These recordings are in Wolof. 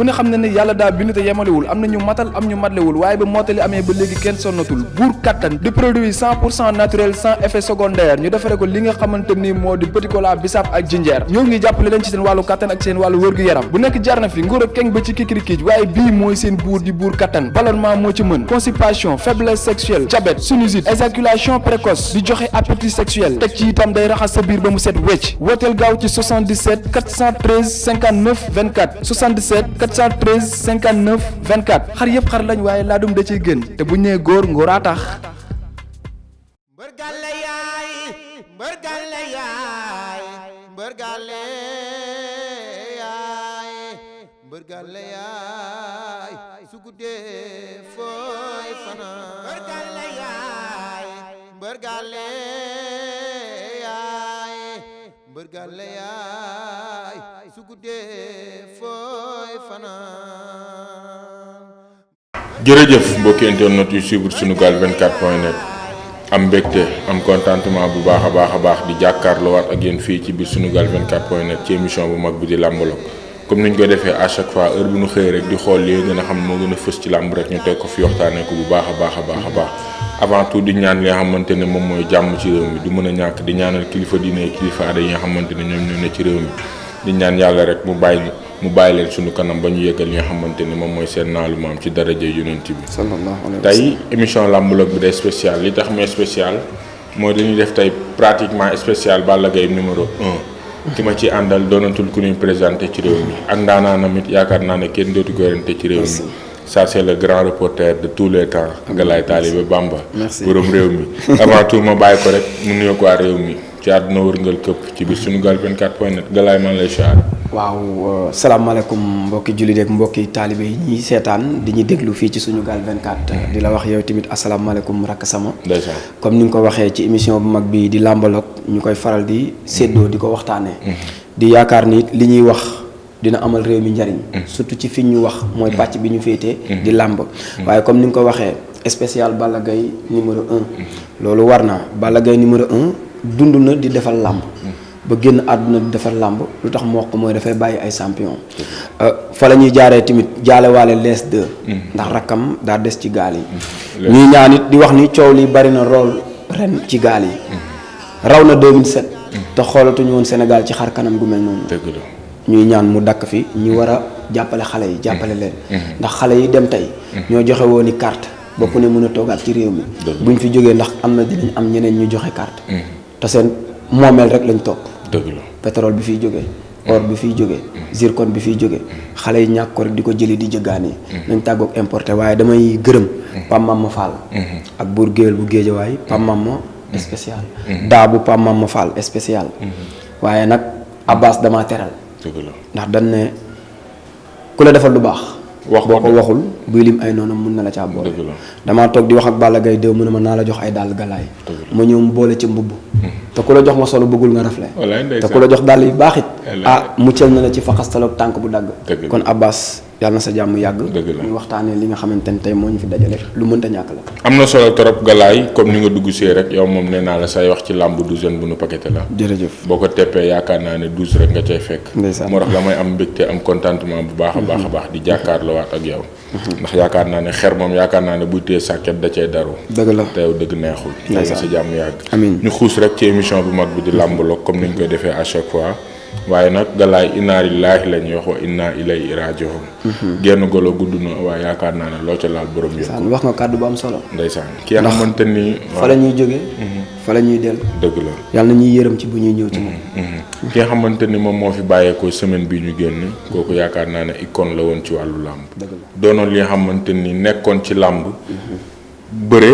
ku ne xam ne ne yàlla daa bind te yemalewul am na ñu matal am ñu matlewul waaye ba mottali amee ba léegi kenn sonnatul buur kattan di produit 100% naturel sans effet secondaire ñu defare ko li nga xamante ni moo di petit cola bisaab ak jinjeer ñoo ngi jàppale leen ci seen wàllu kattan ak seen wàllu wërgu yaram bu nekk jarna fi nguur ak keng ba ci kikirikiij waaye bii mooy seen buur di buur kattan ballonnement moo ci mën constipation faiblesse sexuelle diabète sinusite éjaculation précoce di joxe appétit sexuel teg ci itam day raxas sa biir ba mu set wecc wooteel gaaw ci 77 413 59 24 77 413 59 24 xar yëpp xar lañ waaye laadum da ciy gën te bu ñu nee góor ngóoraa tax. mbër gàlle yaay mbër gàlle yaay mbër gàlle yaay mbër gàlle yaay su guddee fooy fanaan mbër gàlle yaay mbër gàlle yaay mbër gàlle yaay su guddee fooy fanaan. jërëjëf mbokki internet yu suivre Sunugal 24.net am mbégte am contentement bu baax a baax di jàkkaarloowaat ak yéen fii ci biir Sunugal 24.net ci émission bu mag bi di làmbaloog comme niñ ko defee à chaque fois heure bu ñu xëy rek di xool li gën a xam moo gën a fës ci làmb rek ñu teg ko fi waxtaanee ko bu baax a baax avant tout di ñaan li nga xamante ne moom mooy jàmm ci réew mi du mën a ñàkk di ñaanal kilifa diine kilifa aada yi nga xamante ne ñoom ñoo ne ci réew mi di ñaan yàlla rek mu bàyyi leen suñu kanam ba ñu yëgal li nga xamante ni moom mooy seen naalu maam ci daraja yonent bi. tey émission làmbaloog bi day spécial li tax mooy spécial mooy dañuy def tey pratiquement spécial Balla Gaye numéro 1. ki ma ci àndal doonatul ku ñuy présenté ci réew mi ak ndaanaanam it yaakaar naa ne kenn dootu ko yorante ci réew mi. ça c'est le grand reporter de tous les temps. Galaye Talibé Bamba. borom réew mi. avant tout ma bàyyi ko rek mu nuyoo ko waa réew mi ci àdduna wërngal këpp ci biir Sunugal 24.net Galaye man lay siyaar. waaw salaamaaleykum mbokki jullit ak mbokki taalibe yi ñuy seetaan di ñu déglu fii ci Sunugal 24 di la wax yow tamit asalaamaaleykum rakk sama. ndeysaan comme ni nga ko waxee ci émission bu mag bi di làmbaloog ñu koy faral di séddoo di ko waxtaanee. di yaakaar ni li ñuy wax dina amal réew mi njariñ. surtout ci fi ñu wax mooy pàcc bi ñu féetee. di làmb waaye comme ni nga ko waxee spécial Balla Gaye numéro 1. loolu war na Balla Gaye numéro 1 dund na di defal làmb. ba génn àdduna di defar làmb lu tax mu wax ko mooy dafay bàyyi ay champion fa la ñuy jaaree tamit jaalewaale lees 2 ndax rakkam daa des ci gaal yi ñuy ñaan it di wax ni coow li bari na rool ren ci gaal yi raw na 2007 te xoolatuñu woon Sénégal ci xar kanam gu mel noonu ñuy ñaan mu dakk fi ñu war a jàppale xale yi jàppale leen ndax xale yi dem tey ñoo joxe woon i carte ba ku ne mën a toogaat ci réew mi buñ fi jógee ndax am na dinañ am ñeneen ñu joxe carte te seen moomeel rek lañ topp dëgg la pétrole bi fiy jógee or bi fiy jógee zircon bi fiy jógee xale yi ñàkk ko rek di ko jëli di jëggaani nañ tàggoog importé waaye damay gërëm Pam Mama Fall ak buur géwél bu Géejawaay Pam Mama spécial daa bu Pam Mama Fall spécial waaye nag Abbas dama teral dëgg la ndax dañ ne ku la defal lu baax wax boo ko waxul buy lim ay noonu mun na la caa boole dëgg la damaa toog di wax ak Balla Gaye 2 mu ne ma naa la jox ay dàll Galaay ma ñëw mu boole ci mbubb te ku la jox ma solo bëggul nga rafle te ku la jox dàll yu baax it muccal na la ci faxastaloog tànk bu dagg kon Abbas yàlla na sa jàmm yàgg ñu waxtaanee li nga xamante ne tey moo ñu fi dajale lu mënta ñàkk la am na solo trop Galaay comme ni nga dugg see rek yow moom nee naa la say wax ci làmb douzaine bu nu paqueté la jërëjëf boo ko teppee yaakaar naa ne 12 rek nga cay fekk moo tax la may am mbégte am contentement bu baax a baax di jàkkaarloowaat ak yow ndax yaakaar naa ne xer moom yaakaar naa ne buy téye sàkket da cay daru dëgg la te yow dëgg neexul yàlla na sa jàmm yàgg amiin ñu xuus rek ci émission bu mag bi di làmbaloog comme ni ñu koy defee à chaque fois waaye nag Galaay inna lillaahi la ñuy wax wa inna ilayhi raaji'uun genn golo gudd na waaye yaakaar naa ne loo ca laal borom yëpp wax nga kàddu bu am solo ndeysaan ki nga xamante ni fa la ñuy jógee fa la ñuy dellu dëgg la yàlla na ñuy yërëm ci bu ñuy ñëw ci moom ki nga xamante ni moom moo fi bàyyeekoo semaine bi ñu génn kooku yaakaar naa ne icône la woon ci wàllu làmb doonoon li nga xamante ni nekkoon ci làmb bëre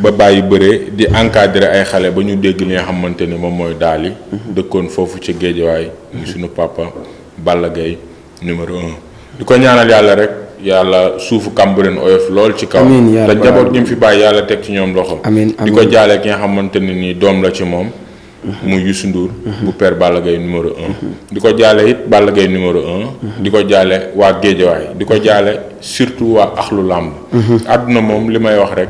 ba bàyyi bëre di encadrer ay xale ba ñu dégg li nga xamante ni moom mooy daali dëkkoon foofu ci Géejawaay ñu suñu papa Balla Gaye numéro 1 di ko ñaanal yàlla rek yàlla suufu Cambérène oyof lool ci kaw te njaboot ñi mu fi bàyyi yàlla teg ci ñoom loxo di ko jaale ki nga xamante ne nii doom la ci moom muy Youssou Ndour bu père Balla Gaye numéro 1 di ko jaale it Balla Gaye numéro 1 di ko jaale waa Géejawaay di ko jaale surtout waa axlu làmb àdduna moom li may wax rek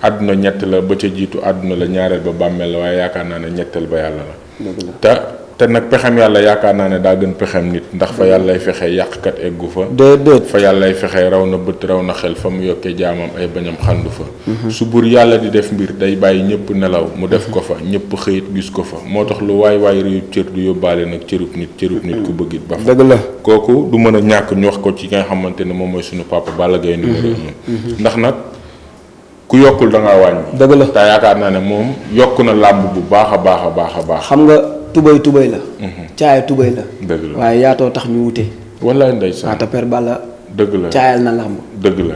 àdduna ñett la ba ca jiitu àdduna la ñaareel ba bàmmeel la waaye yaakaar naa ne ñetteel ba yàlla la te te nag pexem yàlla yaakaar naa ne daa gën pexem nit ndax fa yàllay fexe yàqkat eggu fa. déedéet fa yàllay fexe raw na bët raw na xel fa mu yokkee jaamam ay bañam xandu fa. su buur yàlla di def mbir day bàyyi ñëpp nelaw mu def ko fa ñëpp xëyit gis ko fa moo tax lu waay réew cër du yóbbaale nag cërub nit ku bëgg it ba fa. dëgg la kooku du mën a ñàkk ñu wax ko ci nga xamante ne moom mooy suñu papa Balla Gaye numéro 1. ndax nag ku yokkul da ngaa wàññi. dëgg la te yaakaar naa ne moom yokk na làmb bu baax a baax. xam nga tubay la. caaya tubay la. dëgg la waaye yaatoo tax ñu wute. wallaay ndeysaan te Père Balla. dëgg la caayal na làmb. dëgg la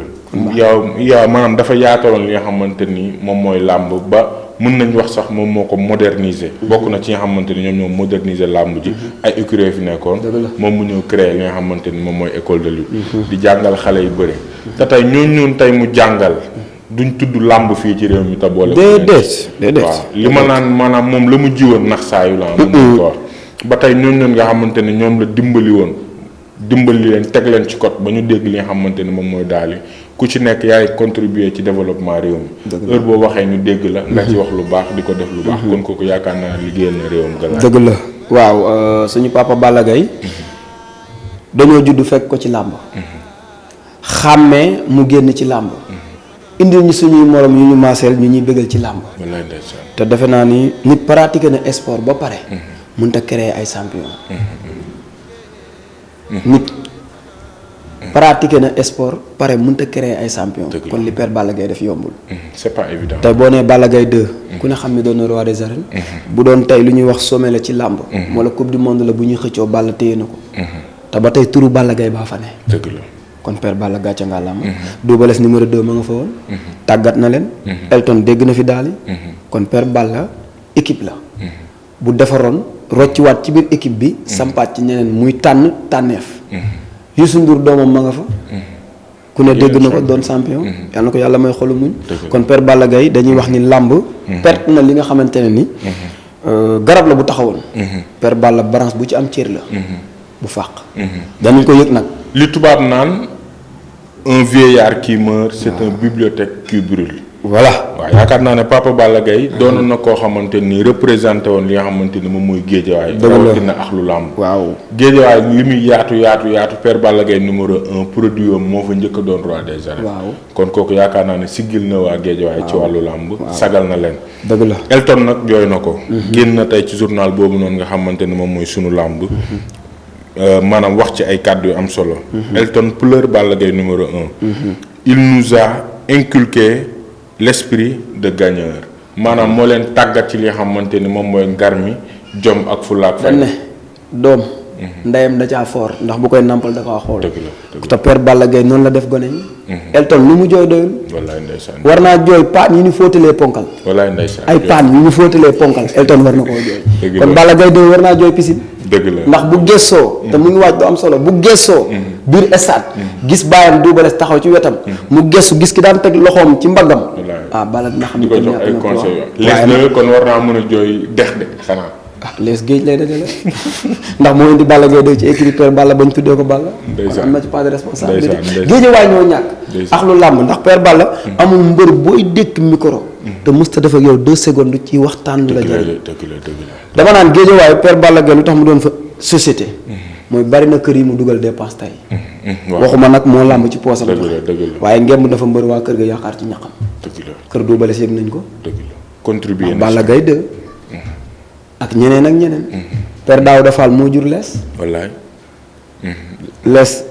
yow maanaam dafa yaataloon li nga xamante ni moom mooy làmb ba mën nañ wax sax moom moo ko moderniser. bokk na ci nga xamante ni ñoom ñoo moderniser làmb ji. ay écurie fi nekkoon. moom mu ñëw créer li nga xamante ni moom mooy école de lutte. di jàngal xale yu bëri. te tey ñooñu tey mu jàngal. duñ tudd làmb fii ci réew mi te boole. déedéet waaw li ma naan maanaam moom la mu jiwoon nax saayu la am. ko wax ba tey ñooñu nga xamante ne ñoom la dimbali leen teg leen ci code ba ñu dégg li nga xamante ni moom mooy daal di ku ci nekk yaay contribuer ci développement réew mi. heure boo waxee ñu dégg la. nga ci wax lu baax di ko def lu baax. kon kooku yaakaar naa liggéeyal na réewam galaay. dëgg la waaw suñu papa Balla Gaye dañoo judd fekk ko ci làmb. xàmmee mu génn ci làmb. indil ñu suñuy morom yu ñu maaseel ñu ñuy bëggal ci làmb. wallaay ndeysaan. te defe naa ni nit pratiqué na sport ba pare. mënut a créer ay champion. nit pratiqué na sport pare mënut a créer ay champion. kon li Père Balla Gaye def yombul. c'est pas évident. tey boo nee Balla Gaye 2. ku ne xam ne doon na roi des arènes. bu doon tey lu ñuy wax sommet la ci làmb. wala coupe du monde la bu ñuy xëccoo Balla téye na ko. te ba tey turu Balla Gaye baa fa ne. dëgg la. kon Père Balla gàcce nga làmb. Double Less numéro 2 ma nga fa woon. tàggat na leen. Elton dégg na fi daal kon Père Balla équipe la. bu defaroon rocciwaat ci biir équipe bi. sampaat ci ñeneen muy tànneef. Youssou Ndour doomam ma nga fa. ku ne dégg na ko doon champion. yal na ko yàlla may xolu muñ. kon Père Balla Gaye dañuy wax ni làmb. perte na li nga xamante ne ni. garab la bu taxawoon. Père Balla branche bu ci am cër la. bu fàq. danañ ko yëg nag. li tubaab naan un vieillard qui meurt c'est une bibliothèque qui brûle. voilà waaw yaakaar naa ne Papa Balla Gaye doonoon na koo xamante ni représenté woon li nga xamante ni moom mooy géejawaay. rawatina ak lu làmb. waaw géejawaay li muy yaatu Père Balla Gaye numéro 1 produit am moo fa njëkk a doon roi des arènes. waaw kon kooku yaakaar naa ne siggil na waa géejawaay ci wàllu làmb. sagal na leen. dëgg la Elton nag jooy na ko. génn na tey ci journal boobu noonu nga xamante ni moom mooy sunu làmb. maanaam wax ci ay kàddu yu am solo. Elton pleure Balla Gaye numéro 1. il nous a inculqué l'esprit de gagneur maanaam moo leen tàggat ci li nga xamante ni moom mooy ngarmi jom ak fulla ak fayda. doom. ndeyam da caa foor ndax bu koy nampal da kaa xool. dëgg la te Père Balla Gaye noonu la def gone yi. Elton lu mu jooy doyul. wallaay ndeysaan. war naa jooy paan yi ñu fóotalee ponkal. wallaay ndeysaan. ay paan yi ñu fóotalee ponkal Elton war na koo jooy. dëgg kon Balla Gaye doy war naa jooy piscine. dëgg la ndax bu gëstoo. te mu ngi waaj du am solo bu gëstoo. biir stade. gis bàyyam Double Less taxaw ci wetam. mu gëstu gis ki daan teg loxoom ci mbaggam. Balla dina xam di ko jox ay conseils léegi kon war naa mën a jooy dex de xanaa. lees géej lay dajale ndax moo indi Balla Gaye doy ci écrit Père Balla bañ tuddee ko Balla. kon am na ci pas de responsabilité. géej waay ñoo ñàkk. ak lu làmb ndax Père Balla. amul mbër booy dékk micro. te musta def ak yow 2 secondes ci waxtaan la jëriñ. dama naan géej waay Père Balla Gaye lu tax mu doon fa société. mooy bari na kër yi mu dugal dépense tey. waxuma nag moo làmb ci poosam. waaye ngemb dafa mbër waa kër ga yaakaar ci ñaqam. kër Double Less yëg nañ ko. contribuer na Balla Gaye 2. ak ñeneen. Père Daouda Fall moo jur Less. wallaay. Less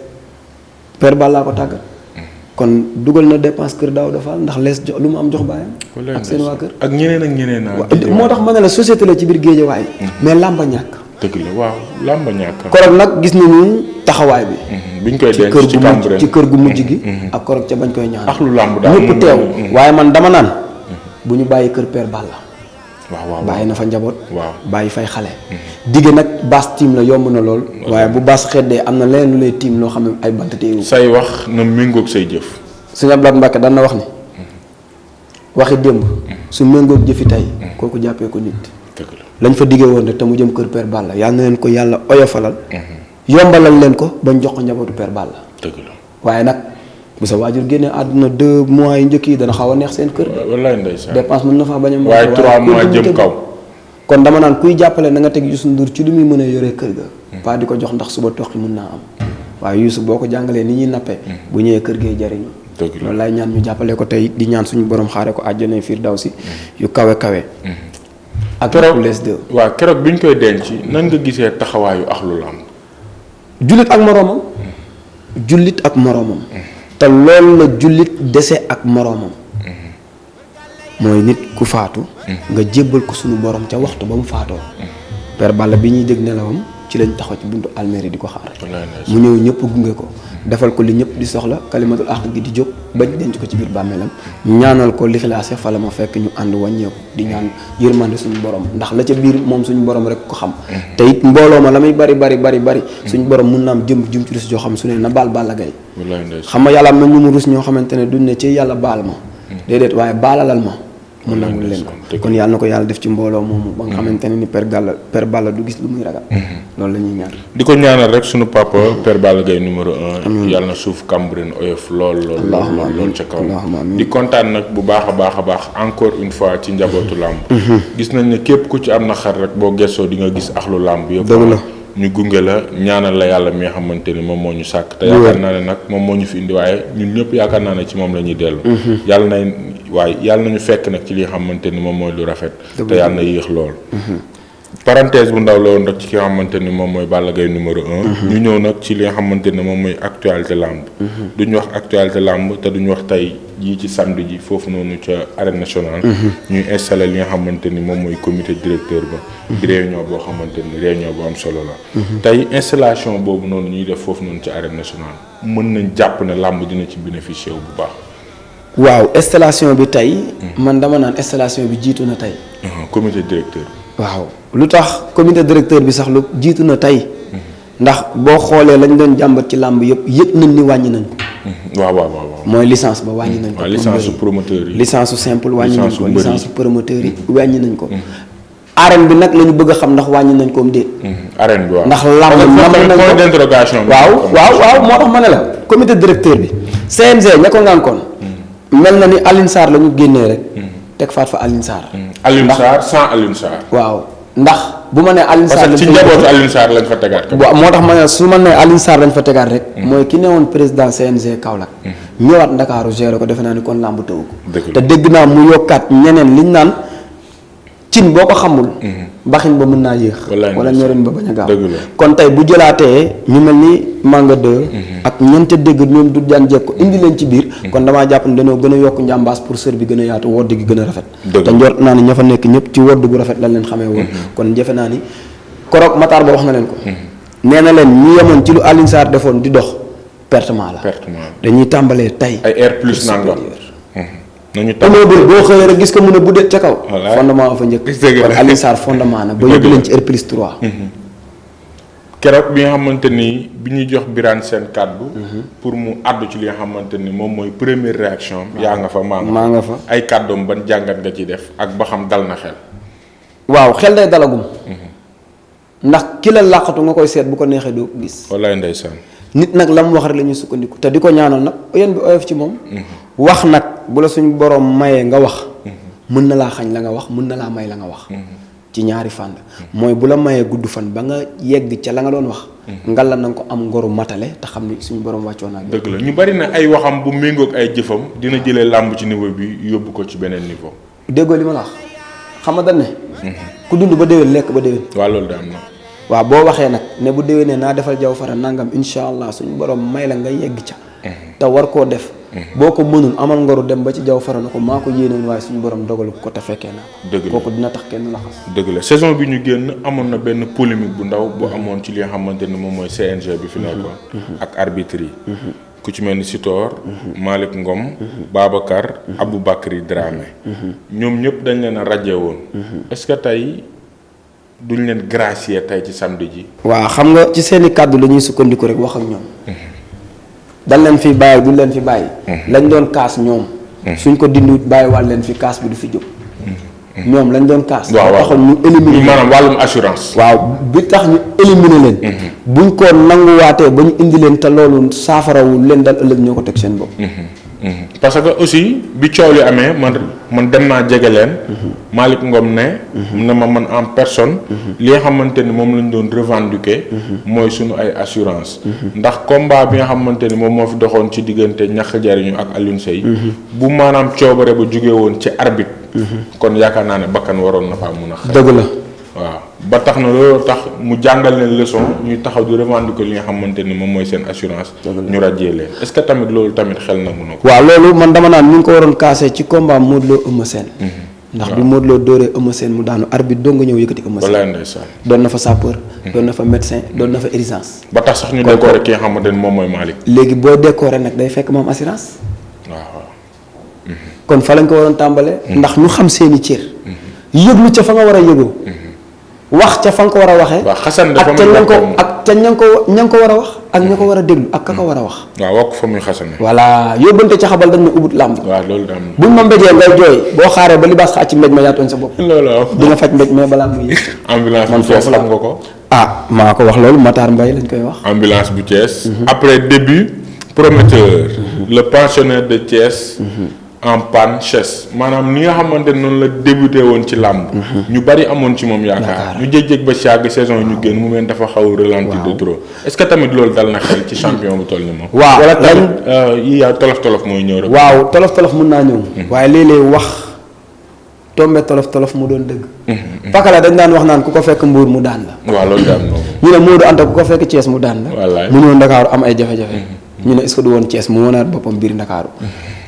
Père Balla ko tàggat. kon dugal na dépense kër Daouda Fall ndax Less jox lu mu am jox baayam. ak seen waa kër. ak ñeneen moo tax ma ne la société la ci biir géejawaay. mais làmba ñàkk. dëgg la waaw làmba ñàkk. korog nag gis nañu taxawaay bi. biñ koy denc ci kër gu mujj gi. ak korog ca bañ koy ñaan. ak lu làmb daal ñëpp teew. waaye man dama naan. bu ñu bàyyi kër Père Balla. waaw bàyyi na fa njaboot. waaw bàyyi fay xale. digge nag baas tiim la yomb na lool. waaye bu baas xeddee am na leneen lu lay tiim loo xam ne ay bant teewu. say wax na méngoog say jëf. Sëñ Abdoulaye Mbacke daan na wax ni. waxi démb. su méngoog jëfi tey. kooku jàppee ko nit. lañ fa diggee woon rek te mu jëm kër Père Balla yal na leen ko yàlla oyofalal. yombalal leen ko bañ jox ko njabootu Père Balla. dëgg la waaye nag bu sa waajur génnee àdduna 2 mois yu njëkk yi dana xaw a neex seen kër. wallaay ndeysaan dépense mën na faa bañ a. waaye 3 mois jëm kaw. kon dama naan kuy jàppale na nga teg Youssou Ndour ci lu muy mën a yoree kër ga. pas di ko jox ndax suba toqi mën naa am. waaye Youssou boo ko jàngalee ni ñuy nappee. bu ñëwee kër gee jariñu. loolu laay ñaan ñu jàppale ko tey di ñaan suñu borom xaare ko àjjana firdawsi yu kawe kawe. ak keroog les deux. waaw keroog bi ñu koy denc nan nga gisee taxawaayu axlu làmb. jullit ak moroomam. jullit ak moroomam. te loolu la jullit dese ak moroomam. mooy nit ku faatu. nga jébbal ko suñu borom ca waxtu ba mu faatoo. Père Balla bi ñuy dégg nelawam ci lañ taxaw ci buntu almeri di ko xaar. mu ñëw ñëpp gunge ko. defal ko li ñëpp di soxla kalimatul àq gi di jóg bañ denc ko ci biir bàmmeelam ñaanal ko lixlaase fa la ma fekk ñu ànd wàññeeku di ñaan yërmande suñu borom ndax la ca biir moom suñu borom rek ko xam. te it mbooloo ma la muy bari suñu borom mun na am jëm ci rus joo xam su ne na baal Balla Gaye xam nga yàlla am na ñu mu rus ñoo xamante ne duñ ne ci yàlla baal ma. déedéet waaye baalalal ma. mu nangul leen ko kon yàlla na ko yàlla def ci mbooloo moomu ba nga xamante ne ni Père Balla du gis lu muy ragal. loolu la ñuy ñaan. di ko ñaanal rek sunu papa Père Balla Gaye numéro 1. yàlla na suuf Cambérène oyof lool ca kaw. di kontaan nag bu baax a baax encore une fois ci njabootu làmb. gis nañ ne képp ku ci am na xar rek boo gëstoo di nga gis axlu làmb yëpp. dëgg la ñu gunge la ñaanal la yàlla mi nga xamante ni moom moo ñu sàkk. te yaakaar naa ne nag moom moo ñu fi indi waaye ñun ñëpp yaakaar naa ne ci moom la ñuy dellu. yàlla nañu fekk nag ci li nga xamante ni moom mooy lu rafet. te yàlla na yéex lool. parenthèse bu ndaw la woon rek ci ki nga xamante ni moom mooy Balla Gaye numéro 1. ñu ñëw nag ci li nga xamante ni moom mooy actualité làmb. duñu wax actualité làmb te duñu wax tey jii ci samedi ji foofu noonu ca arène nationale. ñuy installé li nga xamante ni moom mooy comité directeur ba. di réunion boo xamante ni réunion bu am solo la. tey installation boobu noonu ñuy def foofu noonu ci arène nationale mën nañ jàpp ne làmb dina ci bénéficier wu bu baax. waaw installation bi tey. man dama naan installation bi jiitu na tey. comité directeur. waaw lu tax comité directeur bi sax lu jiitu na tey. ndax boo xoolee lañ doon jàmbat ci làmb yëpp yëg nañ ni wàññi nañ ko. waaw. mooy licence ba wàññi nañ ko. waaw licence su promoteur yi. licence su simple wàññi nañ ko licence su promoteur yi wàññi nañ ko. arène bi nag la ñu bëgg a xam ndax wàññi nañ ko am déet. arène bi waaw ndax làmb nam nañ point d'interrogation. waaw moo tax ma ne la comité directeur bi CNG ña ko ngànkoon mel na ni Alioune Sarr la ñu génnee rek. teg faat fa Alioune Sarr. Alioune Sarr sans Alioune Sarr. waaw ndax bu ma nee Alioune Sarr. parce que ci njabootu Alioune Sarr lañ fa tegaat. waaw moo tax ma ne su ma nee Alioune Sarr lañ fa tegaat rek. mooy ki newoon président CNG Kaolack. ñëwaat Ndakaaru gérer ko defe naa ni kon làmb tëw ko. te dégg naa mu yokkaat ñeneen liñ naan cin boo ko xamul. baxin ba mën naa yéex. wala ñoreen ba bañ a gaaw. kon tey bu jëlaatee ñu mel ni Manga 2. ak ñeente dégg ñoom du jaan jekk ko indi leen ci biir. kon damaa jàpp ne dañoo gën a yokk njàmbaas pour sër bi gën a yaatu wodd gi gën a rafet. te njort naa ni ña fa nekk ñëpp ci wodd bu rafet lañ leen xamee woon. kon jafe naa ni koroog Matar ba wax na leen ko. nee na leen ñu yemoon ci lu Alioune Sarr defoon di dox pertement la. dañuy tàmbalee tey. ay air plus nangam. nañu immeuble boo xëyee rek gis ko mun a buddeet ca kaw. fondement fa njëkk. kon Alioune Sarr fondement na ba yóbbu leen ci R plus 3. keroog bi nga xamante ni bi ñuy jox Birane seen kàddu. pour mu àddu ci li nga xamante ni moom mooy première réaction. yaa nga fa maa nga fa. ay kàddoom ban jàngat nga ci def ak ba xam dal na xel. waaw xel day dalagum. ndax ki la làqatu nga koy seet bu ko neexee doo ko gis. wallaay ndeysaan. nit nag la mu wax rek la ñuy sukkandiku te di ko ñaanal nag yéen bi oyof ci moom. wax nag bu la suñu borom mayee nga wax. mën na laa xañ la nga wax mën na laa may la nga wax. ci ñaari fànn. mooy bu la mayee gudd fan ba nga yegg ca la nga doon wax. ngalla na nga ko am ngoru matale te xam ni suñu borom wàccoon naa. dëgg la ñu bari na ay waxam bu méngoog ay jëfam dina jëlee làmb ci niveau bi yóbbu ko ci beneen niveau. déggoo li ma la wax xam nga dañ ne. ku dund ba déwén lekk ba déwén. waaw loolu da am na. waaw boo waxee nag ne bu déwénee naa defal jaw fara nangam incha allah suñu borom may la nga yegg ca. te war koo def. boo ko mënul amal ngoru dem ba ci jaw fara na ko maa ko yéenoon waaye suñu borom dogalu ko te fekkee naa ko. dëgg la kooku dina tax kenn la xas. dëgg la saison bi ñu génn amoon na benn polémique bu ndaw bu amoon ci li nga xamante ni moom mooy CNG bi fi nekkoon. ak arbitre yi. ku ci mel ni Sitor. Malick Ngom. Babacar. Aboubacry Dramé. ñoom ñëpp dañ leen a rajee woon. est-ce que tey duñ leen gracier tey ci samedi ji. waaw xam nga ci seeni kàddu la ñuy sukkandiku rek wax ak ñoom. dañ leen fi bàyyi duñ leen fi bàyyi. lañ doon kaas ñoom. suñ ko dindiwut bàyyiwaat leen fi kaas bi du fi jóg. ñoom lañ doon kaas. waaw waaw taxoon ñu éliminer maanaam wàllum assurance. waaw bi tax ñu éliminer leen. buñ ko nanguwaatee ba ñu indi leen te loolu saafarawul leen dal ëllëg ñoo ko teg seen bopp. parce que aussi bi coow li amee man dem naa jege leen. Malick Ngom ne ma man en personne. li nga xamante ni moom lañ doon revendiquer. mooy sunu ay assurance ndax combat bi nga xamante ni moom moo fi doxoon ci diggante ñàkk jariñu ak Alioune Seye. bu maanaam coobare ba jugee woon ci arbitre. kon yaakaar naa ne bakkan waroon na faa mun a. dëgg la waaw ba tax na loolu tax mu jàngal leen leçon ñuy taxaw di revendiquer li nga xamante ni moom mooy seen assurance. ñu rajee leen est-ce que tamit loolu tamit xel na mun a ko. waaw loolu man dama naan ñu ngi ko waroon kaasee ci combat Modou Lo Eumeu Sène. ndax bi Modou Lo dóoree Eumeu Sène mu daanu arbitre doo nga ñëw yëkkati Eumeu Sène. walaay ndeysaan. doon na fa sapeur. doon na fa médecin doon na fa urgence. ba tax sax ñu décoré ki nga xamante ni moom mooy Malick. léegi boo décoré nag day fekk moom assurance. waaw. kon fa lañ ko waroon tàmbalee. ndax ñu xam seeni cër. yëglu ca fa nga war a yëgoo. wax ca fa nga ko war a waxee. waaw xasan dafa ak ca ña ko ak ca ña ko war a wax ak ña ko war a déglu ak ka ko war a wax. waaw wax ko fa muy xasane. voilà yóbbante ca xabal dañ ma ubut làmb. waaw loolu daal buñ ma mbéjee ngay jooy boo xaaree ba libaas xaaj ci mbéj ma yaa tooñ sa bopp. loolu am di nga faj mbéj mais balaa muy. ambulance man bu Thiès foofu la xam nga ko. ah maa ko wax loolu Matar Mbaye lañ koy wax. ambulance bu Thiès. après début prometteur. le pensionnaire de Thiès. en panne chaise maanaam ni nga xamante ne noonu la débuté woon ci làmb. ñu bari amoon ci moom yaakaar. ñu jékki-jékki ba chàgg saison yi ñu génn mu mel dafa xaw a ralenti de trop. est-ce que tamit loolu dal na xel ci champion bu toll ni moom. waaw wala tamit yi yaa tolof mooy ñëw rek. waaw tolof mën naa ñëw. waaye léeg-léeg wax tombe tolof mu doon dëgg. Pakala dañ daan wax naan ku ko fekk Mbuur mu daan la. waaw loolu daal moom. ñu ne Modou Anta ku ko fekk Thiès mu daan la. wallaay mu ñëw Ndakaaru am ay jafe-jafe. ñu ne est-ce que du woon Thiès mu wanaat boppam biir Ndakaaru.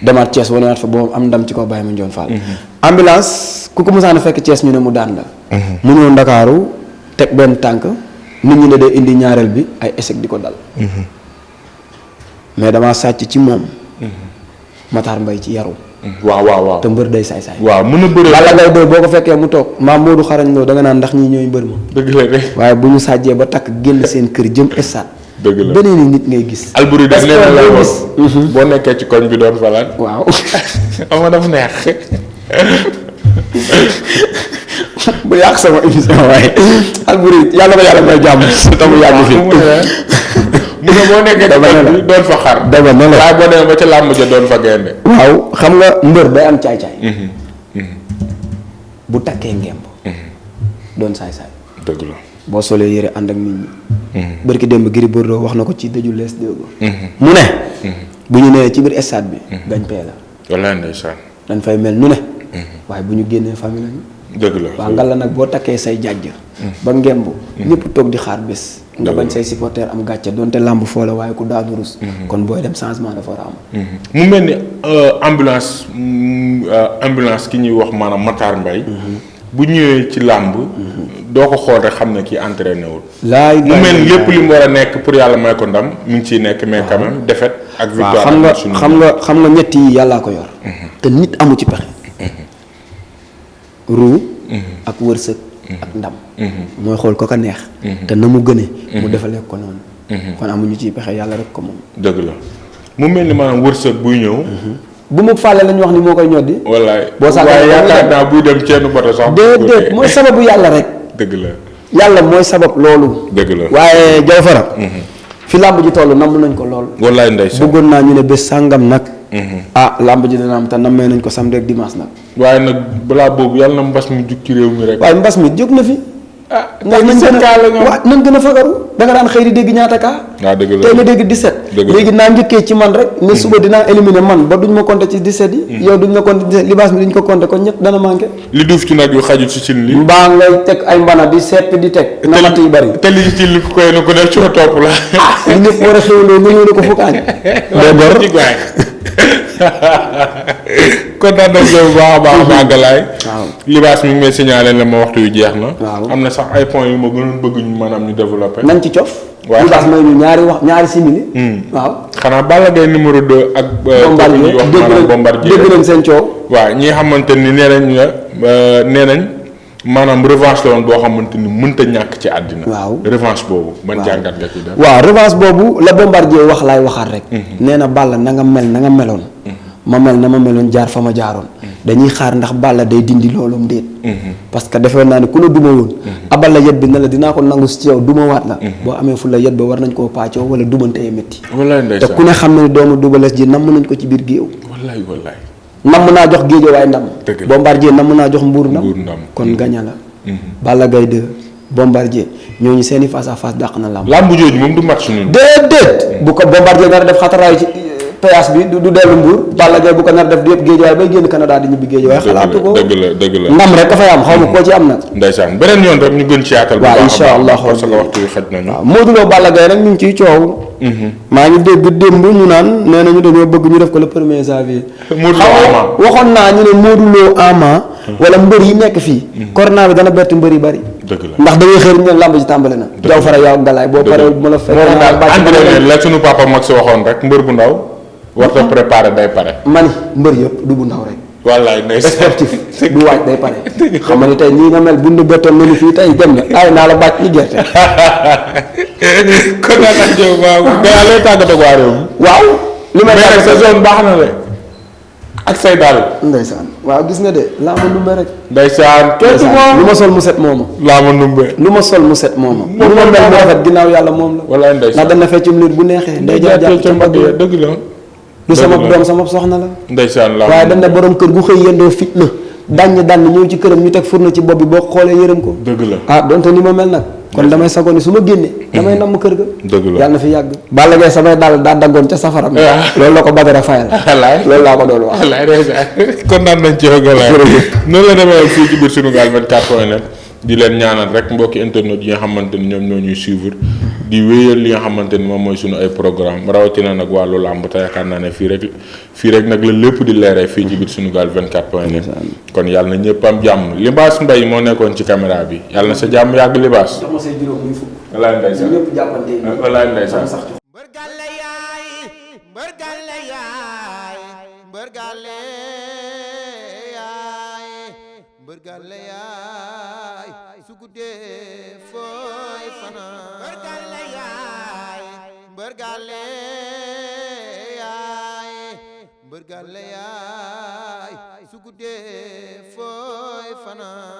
demaat Thiès wanaat fa boppam am ndam ci ko Baye Mandione Fall. ambulance ku ko mosaan a fekk Thiès ñu ne mu daan la. mu ñëw Ndakaaru teg benn tànk nit ñi ne day indi ñaareel bi ay échec di ko dal. mais damaa sàcc ci moom. Matar Mbaye ci yaru. waaw. te mbër day saay-saay. waaw mën a bëre. Balla Gaye boo ko fekkee mu toog maam Modou xarañ loo da nga naan ndax ñii ñooy mbër ma. dëgg la de. waaye bu ñu sàjjee ba takk génn seen kër jëm stade. dëgg la beneen i nit ngay gis. Alboury daf leen la woon boo nekkee ci koñ bi doon falaan. waaw. xam nga dafa neex. bu yàq sama émission waaye Alboury yàlla ko yàlla may jàmm te mu yàgg fi. mu ne boo nekkee ci koñ bi doon fa xar. dama ne la waaye boo demee ba ca làmb ja doon fa gaynde. waaw xam nga mbër day am caay-caay. bu takkee ngemb. doon saay-saay. dëgg la. boo solee yëre ànd ak nit ñi. bërki démb Gris Bordeaux wax na ko ci dëju lees déggoo. mu ne. bu ñu nee ci biir stade bi. gañ pee la. wallaahi ndeysaan. dañ fay mel nu ne. waaye bu ñu génnee famille lañu. dëgg la waaw nga la nag boo takkee say jàjj. ba ngemb. ñëpp toog di xaar bés. nga bañ say supporter am gàcce donte làmb foo la waaye ku daanu rus. kon booy dem changement dafa war a am. mu mel ni ambulance ki ñuy wax maanaam Matar Mbaye. bu ñëwee ci làmb. doo ko xool rek xam ne kii entraîné wul. mu mel ni lépp li mu war a nekk pour yàlla may ko ndam mu ngi ciy nekk mais quand même défaite ak victoire. xam nga ñett yi yàllaa ko yor. te nit amu ci pexe. ruu. ak wërsëg. ak ndam. mooy xool ko ka neex. te na mu gënee. mu defalee ko noonu. kon amuñu ciy pexe yàlla rek ko moom. dëgg la mu mel ni maanaam wërsëg buy ñëw. bu mu fàlle lañu wax ni moo koy ñoddi. wallaay boo sàggee waaye yaakaar naa buy dem ceenu bato sax. déedéet mooy sababu yàlla rek. dëgg la. yàlla mooy sabab loolu. dëgg la waaye Jaw Fara. fi làmb ji toll namm nañ ko lool. wallaay ndeysaan bëggoon naa ñu ne bés sàngam nag. làmb ji dina am te nammee nañ ko samedi ak dimanche nag. waaye nag balaa boobu yàlla na mbas mi jug ci réew mi rek. waaye mbas mi jóg na fi. ndax nañ gën a fagaru da nga daan xëy di dégg ñaata cas. waaw dëgg la tey nga dégg 17. léegi naa njëkkee ci man rek. ne suba dinaa éliminer man ba duñ ma compter ci 17 yi. yow duñ ma compter 17 libaas mi duñ ko compter kon ñett dana manqué. li duuf ci nag yu xajul ci cin li. mbaa ngay teg ay mbana di sepp di teg. na matt yu bari te li ci cin li ku koy ne ku def ci ko topp la. li ñëpp war a xewloo nga ñëw ne ko fukk añ. kontaan nañ ko bu baax a baax Galaye. waaw libaas mi ngi may signalé la ma waxtu yu jeex na. waaw am na sax ay points yu ma gënoon bëgg ñu maanaam ñu développé. nañ ci cof. waaw libaas may ñu ñaari simili. waaw. xanaa Balla Gaye numéro 2 ak. Bombardier dégg nañ seen coow. waaw ñi nga xamante ni nee nañ maanaam revanche la woon boo xamante ni mënta ñàkk ci àddina. waaw revanche boobu. ban jàngat nga ci def. waaw revanche boobu la Bombardier wax laay waxaat rek. nee na Balla na nga mel na nga meloon. ma mel na ma meloon jaar fa ma jaaroon. dañuy xaar ndax Balla day dindi loolum déet. parce que defe naa ne ku la duma woon. abal la yet bi ne la dinaa ko nangu ci yow duma waat la. boo amee fu la yet ba war nañ koo pàccoo wala dumantee métti. wallaay ndeysaan te ku ne xam ne doomu Double Less ji namm nañ ko ci biir géew. wallaay wallaay. namm naa jox Géejawaay ndam. dëgg la Bombardier namm naa jox Mbour ndam. Mbour ndam kon gaña la. Balla Gaye 2 Bombardier ñooñu seeni face à face dàq na lamb. lamb jooju moom du match nul. déedéet bu ko Bombardier nar a def xataraayu ci péage bi du dellu Mbour. Balla Gaye bu ko nar a def du yëpp Géejawaay bay génn Canada di ñibbi Géejawaay. xalaatu ko dëgg la ndam rek dafay am xaw ma koo ci am nag. ndeysaan beneen yoon rek ñu gën ci yaatal. waaw incha allah parce que waxtu wi xaj nañu. waaw Modou Lo Balla Gaye rek ñu ngi ciy coow. maa ngi dégg démb ñu naan nee nañu dañoo bëgg ñu def ko le 1er janvier. Modou Lo Ama waxoon naa ñu ne Modou Lo Ama. wala mbër yi nekk fii. corona bi dana bett mbër yu bari. dëgg la ndax da ngay xëy na lamb ji tàmbale na. dëgg la jaw fara yow ak galaay boo paree bu ma la fekk. daal la sunu papa Max waxoon rek mbër bu ndaw. warta préparé day pare. mani mbër yëpp du bu ndaw rek. wallaay ndeysaan sportif du waaj day pare. xam nga ni tey nii nga mel bu ñu bettoon nañu fii tey dem na ay naa la bàcc ni gerte. kon nag ak yow waaw gannaaw lay tàggatoo ak waa réew mi. waaw. li may mais nag sa zone baax na de. ak say daal. ndeysaan waaw gis nga de laa ma numbe rek. ndeysaan. lu ma sol mu set mooma. laa ma numbe. lu ma sol mu set mooma. lu ma mel mu rafet ginnaaw yàlla moom la. walaay ndeysaan ndax dana feccum liir bu neexee. ndey jaar jàpp ca mbagg ya dëgg la. lu sama doom sama soxna la. ndeysaan laa waaye dañ ne borom kër gu xëy yendoo fit na dañ ñëw ci këram ñu teg furna ci bopp bi boo xoolee yërëm ko. dëgg la ah donte ni ma mel nag. kon damay sagoo ni su ma génnee. damay namm kër ga. dëgg la yàlla na fi yàgg. Balla Gaye samay daal daa daggoon ca safaram. loolu la ko Badara fayal. wallaay loolu laa ko doon wax. wallaay ndeysaan kon naan nañ ci yow galaay. noonu la demee fii ci biir Sunugal 24.net di leen ñaanal rek mbokki internet yi nga xamante ni ñoom ñoo ñuy suivre di wéyal li nga xamante ni moom mooy sunu ay programme rawatina nag wàllu làmb te yaakaar naa ne fii rek nag la lépp di leeree fii ci biir Sunugal 24.net kon yàlla na ñëpp am jàmm Libaas Mbaye moo nekkoon ci caméra bi yàlla na sa jàmm yàgg Libaas. jox ma say juróom muy fukk. walaay ndeysaan ñëpp jàppante yi. walaay ndeysaan. mbër gàlle yaay mbër gàlle yaay mbër gàlle yaay mbër gàlle yaay su guddee fooy fanaan mbër gàlle yaay mbër gàlle yaay mbër gàlle yaay su guddee fooy fanaan